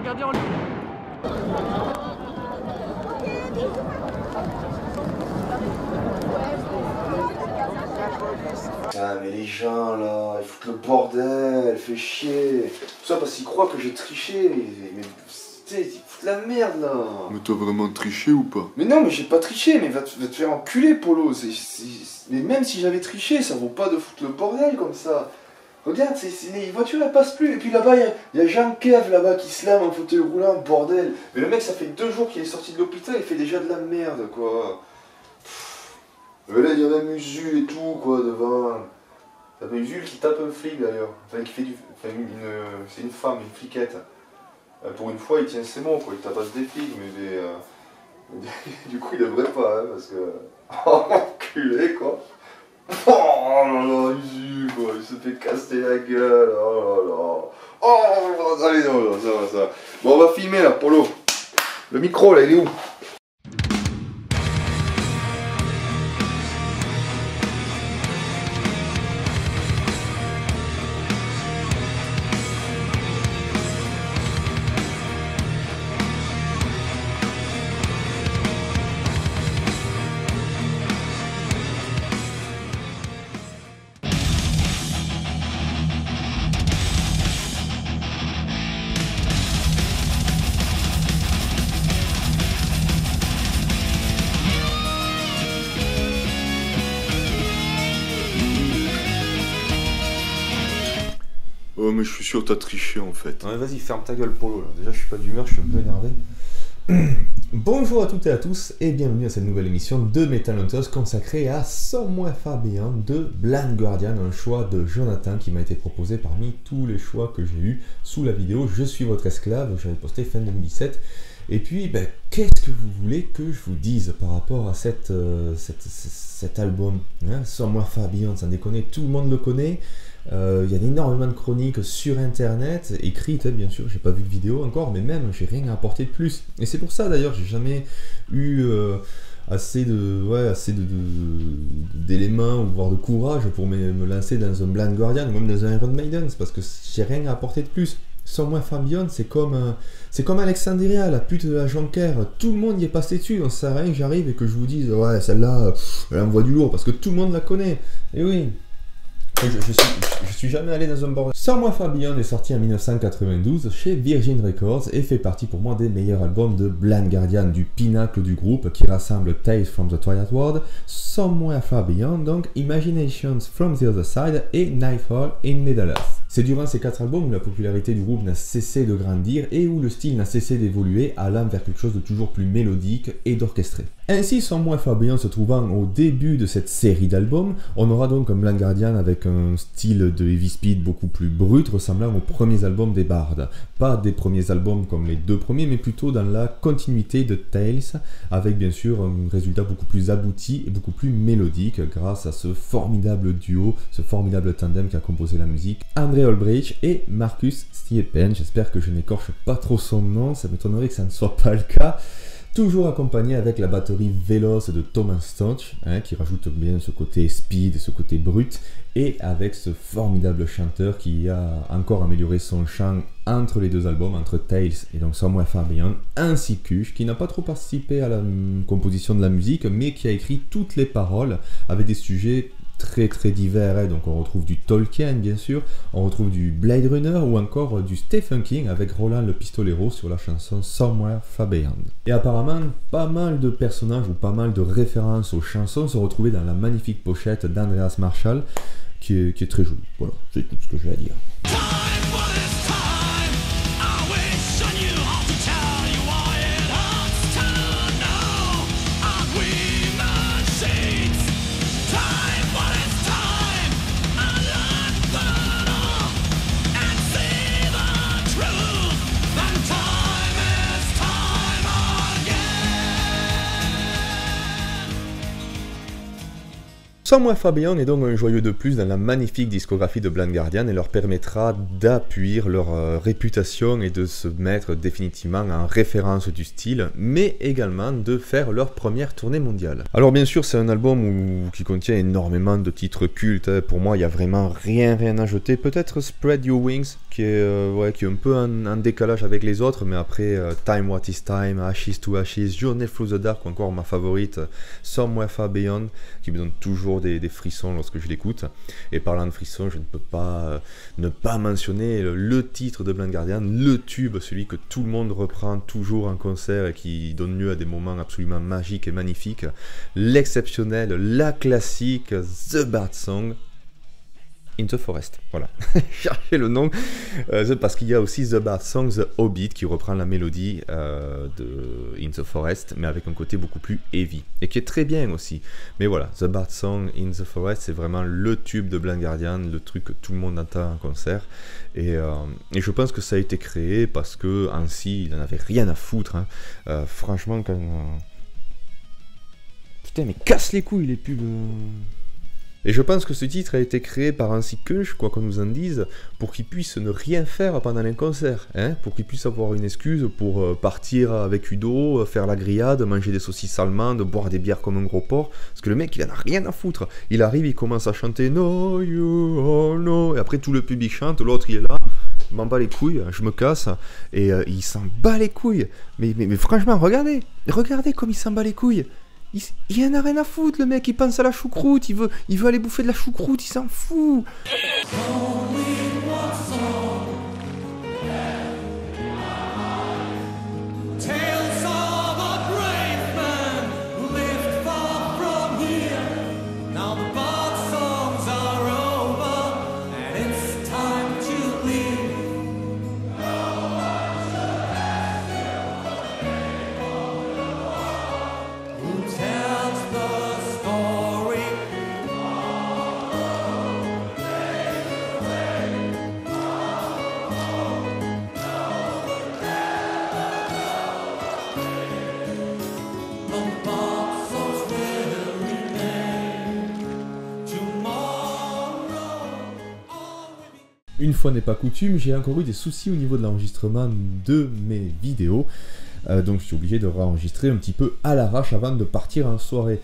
gardien en ligne. Ah mais les gens là, ils foutent le bordel, fait chier. Tout ça parce qu'ils croient que j'ai triché. Mais tu sais, ils foutent la merde là. Mais t'as vraiment triché ou pas? Mais non, mais j'ai pas triché, mais va te faire enculer, Polo. Mais même si j'avais triché, ça vaut pas de foutre le bordel comme ça. Regarde, les voitures elles passent plus. Et puis là-bas, il y a Jean Kev là-bas qui se lame en fauteuil roulant, bordel. Mais le mec, ça fait 2 jours qu'il est sorti de l'hôpital, il fait déjà de la merde quoi. Mais là, il y a même Usul et tout quoi devant. T'as même Usul qui tape un flic d'ailleurs. Enfin, qui fait du. Enfin, c'est une femme, une fliquette. Pour une fois, il tient ses mots quoi, il tabasse des flics, mais du coup, il devrait pas, hein, parce que. Oh, enculé quoi. Oh là là, Usul quoi, il se fait casser la gueule, oh là là. Oh, allez, non, ça va, ça va. Bon, on va filmer là, Polo. Le micro là, il est où? Oh mais je suis sûr t'as triché en fait. Ouais, vas-y, ferme ta gueule, Polo, là. Déjà, je suis pas d'humeur, je suis un peu énervé. Bonjour à toutes et à tous, et bienvenue à cette nouvelle émission de Metal Hunters consacrée à Somewhere Far Beyond de Blind Guardian, un choix de Jonathan qui m'a été proposé parmi tous les choix que j'ai eu sous la vidéo Je suis votre esclave, j'avais posté fin 2017. Et puis, qu'est-ce que vous voulez que je vous dise par rapport à cet album, hein, Somewhere Far Beyond, sans déconner, tout le monde le connaît. Il y a énormément de chroniques sur internet, écrites bien sûr, j'ai pas vu de vidéo encore, mais même j'ai rien à apporter de plus. Et c'est pour ça d'ailleurs, j'ai jamais eu assez d'éléments ou voire de courage pour me lancer dans un Blind Guardian ou même dans un Iron Maiden, c'est parce que j'ai rien à apporter de plus. Somewhere Far Beyond, c'est comme Alexandria, la pute de la Jonquère, tout le monde y est passé dessus, donc ça sert à rien que j'arrive et que je vous dise ouais celle-là, elle envoie du lourd, parce que tout le monde la connaît. Et oui. Je suis jamais allé dans un bordel. Somewhere Far Beyond est sorti en 1992 chez Virgin Records et fait partie pour moi des meilleurs albums de Blind Guardian, du pinacle du groupe qui rassemble Tales from the Twilight World, Somewhere Far Beyond, donc Imaginations from the Other Side et Nightfall in Middle-earth. C'est durant ces 4 albums où la popularité du groupe n'a cessé de grandir et où le style n'a cessé d'évoluer, allant vers quelque chose de toujours plus mélodique et d'orchestré. Ainsi, Somewhere Far Beyond se trouvant au début de cette série d'albums, on aura donc un Blind Guardian avec un style de heavy speed beaucoup plus brut, ressemblant aux premiers albums des Bards. Pas des premiers albums comme les 2 premiers, mais plutôt dans la continuité de Tales, avec bien sûr un résultat beaucoup plus abouti et beaucoup plus mélodique grâce à ce formidable duo, ce formidable tandem qui a composé la musique, André Olbrich et Marcus Stiepen. J'espère que je n'écorche pas trop son nom, ça m'étonnerait que ça ne soit pas le cas. Toujours accompagné avec la batterie véloce de Thomas Stotch, qui rajoute bien ce côté speed et ce côté brut, et avec ce formidable chanteur qui a encore amélioré son chant entre les 2 albums, entre Tales et donc Somewhere Far Beyond, ainsi Kush, qui n'a pas trop participé à la composition de la musique, mais qui a écrit toutes les paroles avec des sujets très très divers, donc on retrouve du Tolkien bien sûr, on retrouve du Blade Runner ou encore du Stephen King avec Roland le Pistolero sur la chanson Somewhere Far Beyond. Et apparemment, pas mal de personnages ou pas mal de références aux chansons sont retrouvées dans la magnifique pochette d'Andreas Marshall qui est très jolie. Voilà, c'est tout ce que j'ai à dire. Somewhere Far Beyond est donc un joyau de plus dans la magnifique discographie de Blind Guardian et leur permettra d'appuyer leur réputation et de se mettre définitivement en référence du style, mais également de faire leur première tournée mondiale. Alors bien sûr, c'est un album qui contient énormément de titres cultes. Pour moi, il n'y a vraiment rien à jeter. Peut-être Spread Your Wings, qui est, ouais, qui est un peu en décalage avec les autres, mais après Time What Is Time, Ashes to Ashes, Journey Through the Dark, ou encore ma favorite, Somewhere Far Beyond, qui me donne toujours des frissons lorsque je l'écoute. Et parlant de frissons, je ne peux pas ne pas mentionner le titre de Blind Guardian, le tube, celui que tout le monde reprend toujours en concert et qui donne lieu à des moments absolument magiques et magnifiques, l'exceptionnel, la classique, The Bard Song, In the Forest, voilà, cherchez le nom, parce qu'il y a aussi The Bard Song, The Hobbit, qui reprend la mélodie de In the Forest, mais avec un côté beaucoup plus heavy, et qui est très bien aussi. Mais voilà, The Bard Song, In the Forest, c'est vraiment le tube de Blind Guardian, le truc que tout le monde entend en concert, et je pense que ça a été créé parce que Hansi, il en avait rien à foutre, hein. Franchement, quand... Putain, mais casse les couilles les pubs. Et je pense que ce titre a été créé par Hansi Kunsch, quoi qu'on nous en dise, pour qu'il puisse ne rien faire pendant un concert, hein, pour qu'il puisse avoir une excuse pour partir avec Udo, faire la grillade, manger des saucisses allemandes, boire des bières comme un gros porc, parce que le mec il en a rien à foutre. Il arrive, il commence à chanter No you oh no, et après tout le public chante, l'autre il est là, m'en bat les couilles, je me casse, et il s'en bat les couilles. Mais franchement, regardez comme il s'en bat les couilles. Il en a rien à foutre, le mec, il pense à la choucroute, il veut aller bouffer de la choucroute, il s'en fout. Une fois n'est pas coutume, j'ai encore eu des soucis au niveau de l'enregistrement de mes vidéos. Donc je suis obligé de réenregistrer un petit peu à l'arrache avant de partir en soirée.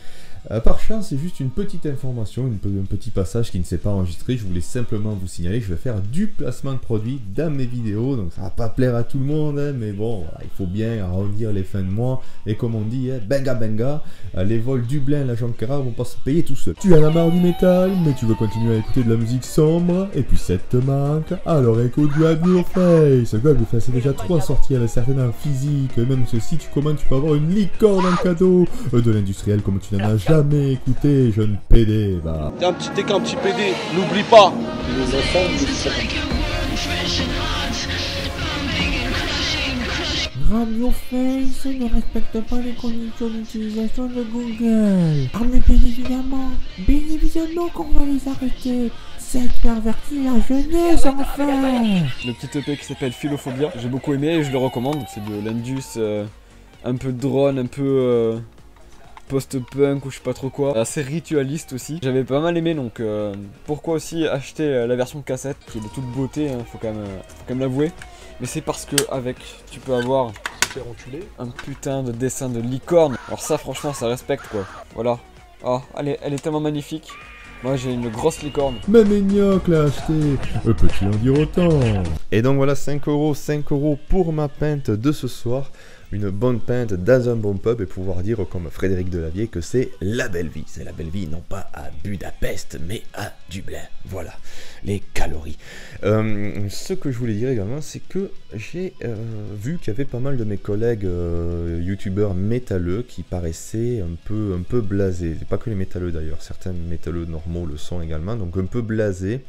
Par chance, c'est juste une petite information, un petit passage qui ne s'est pas enregistré. Je voulais simplement vous signaler que je vais faire du placement de produits dans mes vidéos. Donc ça va pas plaire à tout le monde, hein, mais bon, il faut bien arrondir les fins de mois. Et comme on dit, hein, benga benga, les vols Dublin, la Jonquera vont pas se payer tout seuls. Tu en as marre du métal, mais tu veux continuer à écouter de la musique sombre, et puis cette te manque, alors écoute Grab Your Face. Grab Your Face, c'est déjà 3 sorties avec certaines en physique, et même si tu commandes, tu peux avoir une licorne en cadeau, de l'industriel comme tu n'en as jamais écouté, jeune PD, bah. T'es qu'un petit PD, n'oublie pas. Les enfants, Grab Your Face ne respecte pas les conditions d'utilisation de Google. Ah mais bien évidemment qu'on va les arrêter. Cette pervertie la jeunesse enfin. Le petit EP qui s'appelle Philophobia, j'ai beaucoup aimé et je le recommande. C'est de l'Indus, un peu drone, un peu post-punk ou je sais pas trop quoi. Assez ritualiste aussi. J'avais pas mal aimé donc pourquoi aussi acheter la version cassette qui est de toute beauté, hein, faut quand même l'avouer. Mais c'est parce que avec tu peux avoir un putain de dessin de licorne. Alors ça franchement ça respecte quoi. Voilà. Oh, elle est tellement magnifique. Moi j'ai une grosse licorne. Même Enoch l'a acheté, peut-il en dire autant. Et donc voilà 5 € pour ma pinte de ce soir. Une bonne pinte dans un bon pub et pouvoir dire comme Frédéric Delavier que c'est la belle vie. C'est la belle vie non pas à Budapest mais à Dublin. Voilà, les calories. Ce que je voulais dire également c'est que j'ai vu qu'il y avait pas mal de mes collègues youtubeurs métalleux qui paraissaient un peu blasés. Pas que les métalleux d'ailleurs, certains métalleux normaux le sont également. Donc un peu blasés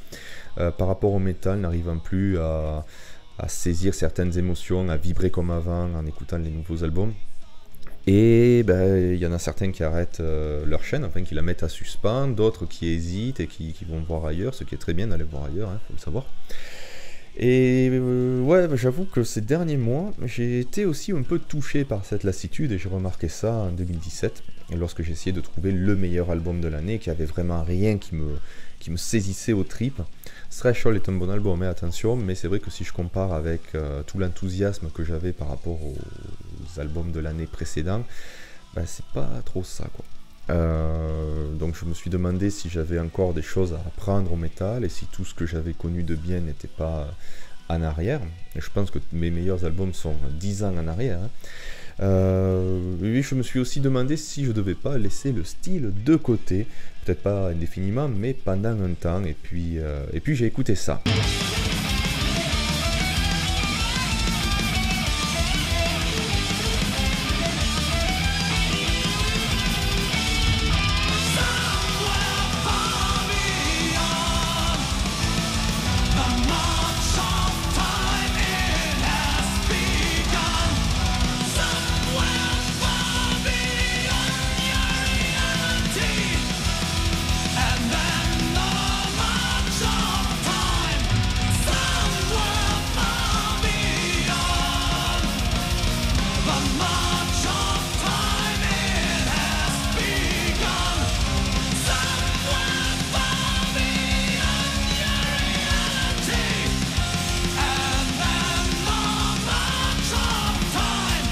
par rapport au métal, n'arrivant plus à saisir certaines émotions, à vibrer comme avant en écoutant les nouveaux albums. Et il y en a certains qui arrêtent leur chaîne, enfin qui la mettent à suspens, d'autres qui hésitent et qui vont voir ailleurs, ce qui est très bien d'aller voir ailleurs, hein, faut le savoir. Et ouais, j'avoue que ces derniers mois, j'ai été aussi un peu touché par cette lassitude et j'ai remarqué ça en 2017, lorsque j'ai essayé de trouver le meilleur album de l'année, qui avait vraiment rien qui me saisissait aux tripes. Threshold est un bon album, mais attention, mais c'est vrai que si je compare avec tout l'enthousiasme que j'avais par rapport aux albums de l'année précédente, c'est pas trop ça quoi. Donc je me suis demandé si j'avais encore des choses à apprendre au métal et si tout ce que j'avais connu de bien n'était pas en arrière. Et je pense que mes meilleurs albums sont 10 ans en arrière. Et je me suis aussi demandé si je devais pas laisser le style de côté, peut-être pas indéfiniment, mais pendant un temps. Et puis j'ai écouté ça.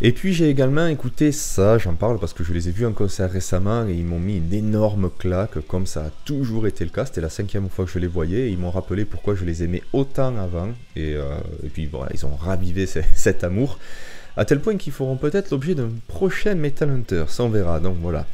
Et puis j'ai également écouté ça, j'en parle parce que je les ai vus en concert récemment et ils m'ont mis une énorme claque, comme ça a toujours été le cas. C'était la 5e fois que je les voyais et ils m'ont rappelé pourquoi je les aimais autant avant. Et puis voilà, ils ont ravivé cet amour, à tel point qu'ils feront peut-être l'objet d'un prochain Metal Hunter, ça on verra, donc voilà.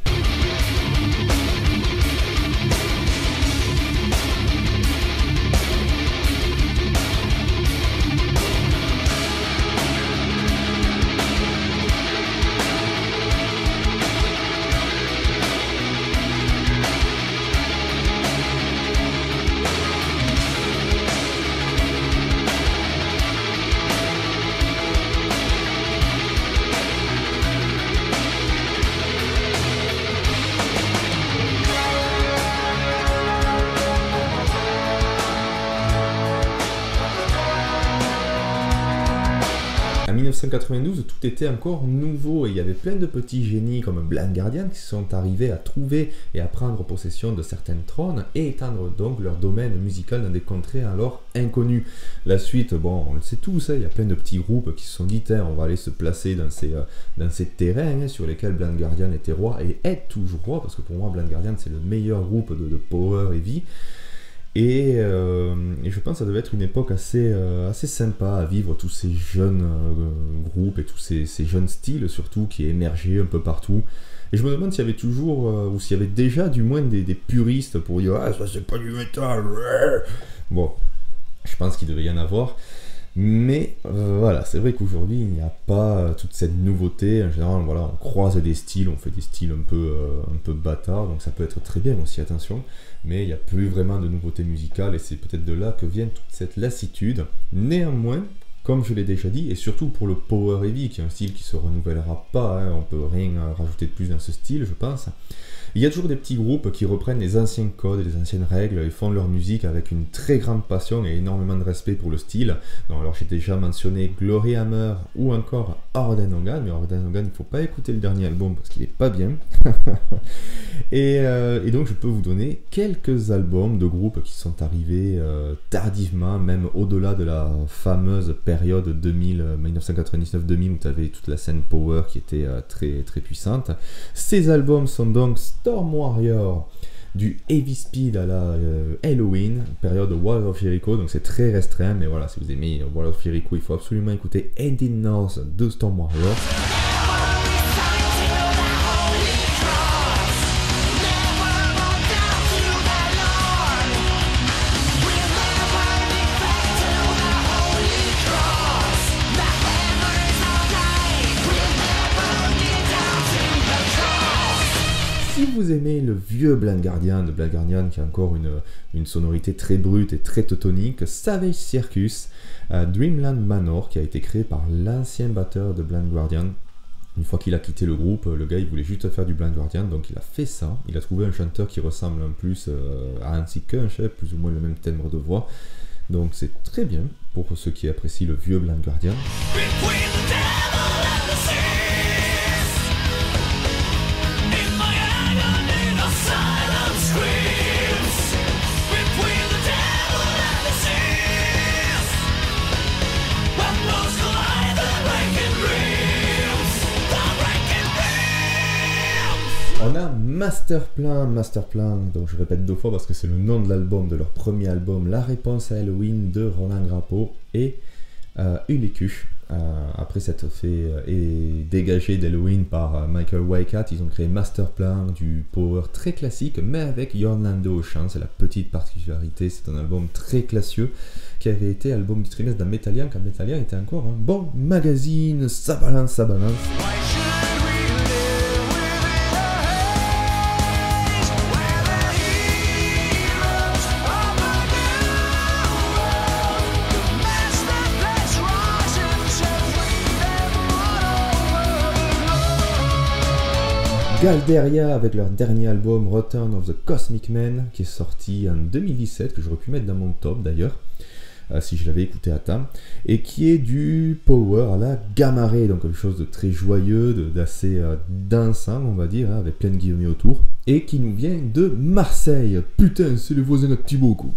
En 1992, tout était encore nouveau et il y avait plein de petits génies comme Blind Guardian qui sont arrivés à trouver et à prendre possession de certaines trônes et étendre donc leur domaine musical dans des contrées alors inconnues. La suite, bon, on le sait tous, hein, il y a plein de petits groupes qui se sont dit on va aller se placer dans ces terrains sur lesquels Blind Guardian était roi et est toujours roi, parce que pour moi Blind Guardian c'est le meilleur groupe de power heavy. Et je pense que ça devait être une époque assez sympa à vivre, tous ces jeunes groupes et tous ces jeunes styles surtout qui émergeaient un peu partout. Et je me demande s'il y avait toujours, ou s'il y avait déjà du moins des puristes pour dire « Ah, ça c'est pas du métal !» Bon, je pense qu'il devait y en avoir. Mais voilà, c'est vrai qu'aujourd'hui il n'y a pas toute cette nouveauté. En général, voilà, on croise des styles, on fait des styles un peu bâtards, donc ça peut être très bien aussi, attention. Mais il n'y a plus vraiment de nouveauté musicale et c'est peut-être de là que vient toute cette lassitude. Néanmoins, comme je l'ai déjà dit, et surtout pour le power heavy, qui est un style qui se renouvellera pas, hein, on peut rien rajouter de plus dans ce style, je pense. Il y a toujours des petits groupes qui reprennent les anciens codes, les anciennes règles et font leur musique avec une très grande passion et énormément de respect pour le style. Donc, alors j'ai déjà mentionné Glory Hammer ou encore Orden Hogan, mais Orden Hogan, il ne faut pas écouter le dernier album parce qu'il n'est pas bien. et donc je peux vous donner quelques albums de groupes qui sont arrivés tardivement, même au-delà de la fameuse période 1999-2000 où tu avais toute la scène power qui était très, très puissante. Ces albums sont donc Storm Warrior, du Heavy Speed à la Halloween, période Wall of Jericho, donc c'est très restreint, mais voilà, si vous aimez Wall of Jericho, il faut absolument écouter Heading North de Storm Warrior. Si vous aimez le vieux Blind Guardian, de Blind Guardian qui a encore une sonorité très brute et très teutonique, Savage Circus, Dreamland Manor, qui a été créé par l'ancien batteur de Blind Guardian. Une fois qu'il a quitté le groupe, le gars il voulait juste faire du Blind Guardian, donc il a fait ça. Il a trouvé un chanteur qui ressemble un plus à Hansi Kunsch, plus ou moins le même timbre de voix. Donc c'est très bien pour ceux qui apprécient le vieux Blind Guardian. On a Masterplan, donc je répète 2 fois parce que c'est le nom de l'album, de leur premier album, La Réponse à Halloween de Roland Grapo et Uliku. Après s'être fait dégager d'Halloween par Michael Weikat, ils ont créé Masterplan, du power très classique, mais avec Orlando au chant. C'est la petite particularité, c'est un album très classieux qui avait été album du trimestre d'un Metallica quand Metallica était encore un bon magazine. Ça balance, ça balance. Galderia avec leur dernier album Return of the Cosmic Man qui est sorti en 2017, que j'aurais pu mettre dans mon top d'ailleurs si je l'avais écouté à temps, et qui est du power à la Gamma Ray, donc quelque chose de très joyeux, d'assez dansant on va dire, hein, avec plein de guillemets autour, et qui nous vient de Marseille. Putain, c'est le voisin de Thibaut quoi.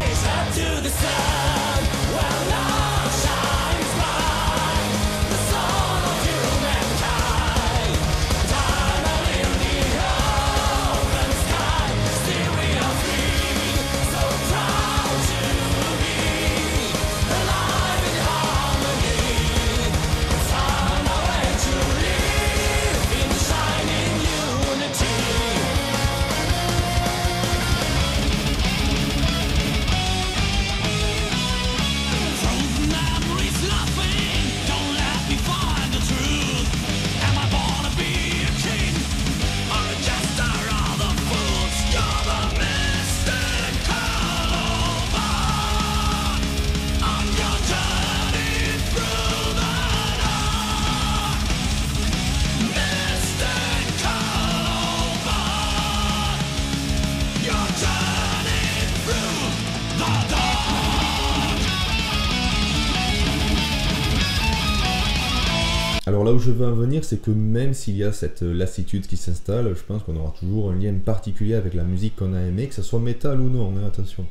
Alors là où je veux en venir, c'est que même s'il y a cette lassitude qui s'installe, je pense qu'on aura toujours un lien particulier avec la musique qu'on a aimée, que ce soit métal ou non, hein, attention.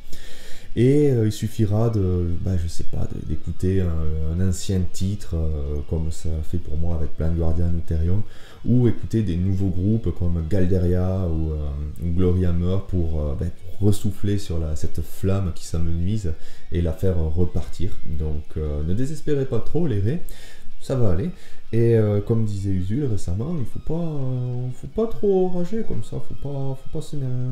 Et il suffira je sais pas, d'écouter un ancien titre, comme ça fait pour moi avec Blind Guardian ou Therion, ou écouter des nouveaux groupes comme Galderia ou Glory Hammer pour ressouffler sur cette flamme qui s'amenuise et la faire repartir. Donc ne désespérez pas trop les raies, ça va aller. Et comme disait Usul récemment, il faut pas trop rager comme ça, faut pas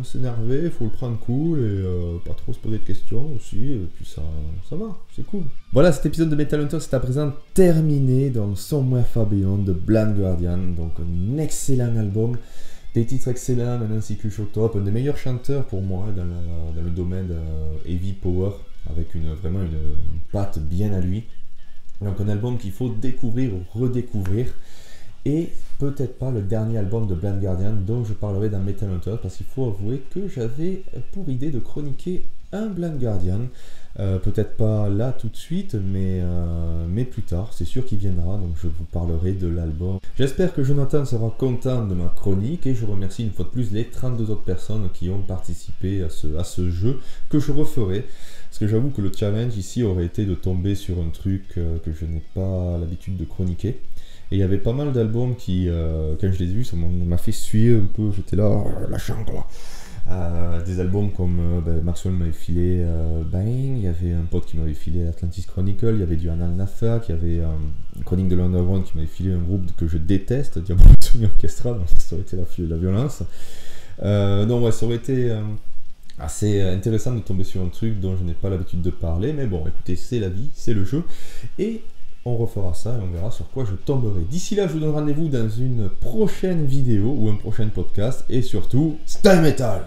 s'énerver, faut le prendre cool et pas trop se poser de questions aussi, et puis ça va, c'est cool. Voilà, cet épisode de Metal Hunter c'est à présent terminé dans Somewhere Far Beyond de Blind Guardian, donc un excellent album, des titres excellents, maintenant c'est au top, un des meilleurs chanteurs pour moi dans le domaine heavy power, avec vraiment une patte bien à lui. Donc un album qu'il faut découvrir ou redécouvrir, et peut-être pas le dernier album de Blind Guardian dont je parlerai dans Metal Hunter, parce qu'il faut avouer que j'avais pour idée de chroniquer un Blind Guardian, peut-être pas là tout de suite, mais plus tard, c'est sûr qu'il viendra, donc je vous parlerai de l'album. J'espère que Jonathan sera content de ma chronique, et je remercie une fois de plus les 32 autres personnes qui ont participé à ce jeu que je referai. Parce que j'avoue que le challenge ici aurait été de tomber sur un truc que je n'ai pas l'habitude de chroniquer. Et il y avait pas mal d'albums qui, quand je les ai vus, ça m'a fait suer un peu, j'étais là, lâchant quoi. Des albums comme Maxwell m'avait filé Bang, il y avait un pote qui m'avait filé Atlantis Chronicle, il y avait du Anal Nafa, il y avait Chronique de l'Underground qui m'avait filé un groupe que je déteste, Diabolisme Orchestra, donc ça aurait été la violence. Donc ouais, ça aurait été assez intéressant de tomber sur un truc dont je n'ai pas l'habitude de parler, mais bon, écoutez, c'est la vie, c'est le jeu, et on refera ça et on verra sur quoi je tomberai. D'ici là, je vous donne rendez-vous dans une prochaine vidéo ou un prochain podcast, et surtout, stay metal!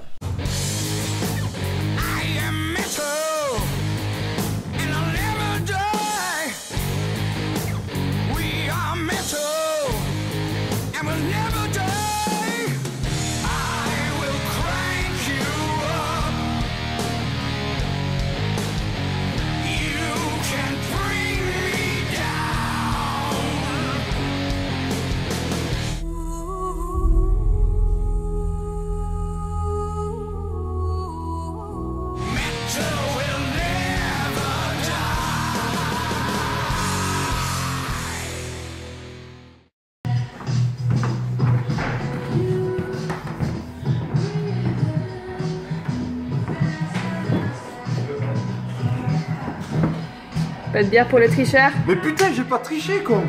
Pas de bière pour les tricheurs? Mais putain, j'ai pas triché, con.